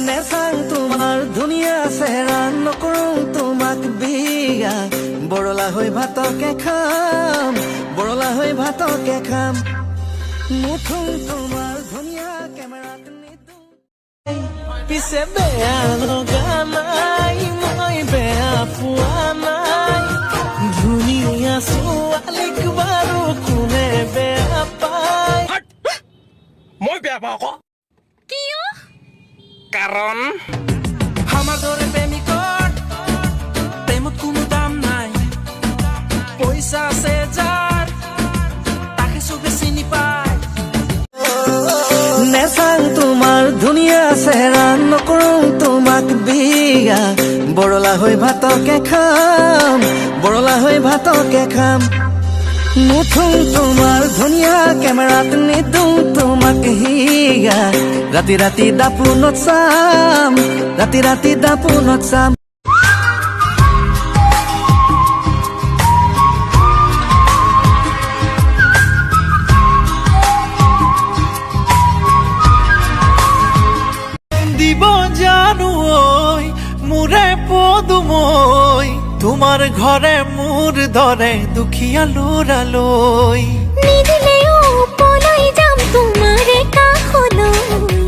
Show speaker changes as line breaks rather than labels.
নেচাং তোমাৰ ধুনীয়া চেহেৰা নকৰোঁ তোমাক বিয়া বৰলা হৈ ভাতকে খাম বৰলা হৈ ভাতকে খাম মুঠুং তোমাৰ ধুনীয়া কেমেৰাত নিদো পিছে বেয়া লগা নাই মই বেয়া পোৱা নাই ধুনীয়া ছোৱালীক বাৰু কোনে বেয়া পায়
মই বেয়া পাওঁ আকৌ
কিয়
কাৰণ
আমাৰ দৰে প্ৰেমিকৰ প্ৰেমত কোনো দাম নাই পইচা আছে যাৰ তাকে চবে চিনি পায় নেচাং তোমাৰ ধুনীয়া চেহেৰা নকৰোঁ তোমাক বিয়া বৰলা হৈ ভাতকে খাম বৰলা হৈ ভাতকে খাম মুঠুং তোমাৰ ধুনীয়া কেমেৰাত নিদোঁ তোমাক হিয়া ৰাতি ৰাতি দাপোনত চাম ৰাতি ৰাতি দাপোনত চাম দিব জানো ঐ মোৰে পদুমৈ তোমাৰ ঘৰে মোৰ দৰে দুখীয়া ল'ৰালৈ
নিদিলেও পলাই যাম তোমাৰে কাষলৈ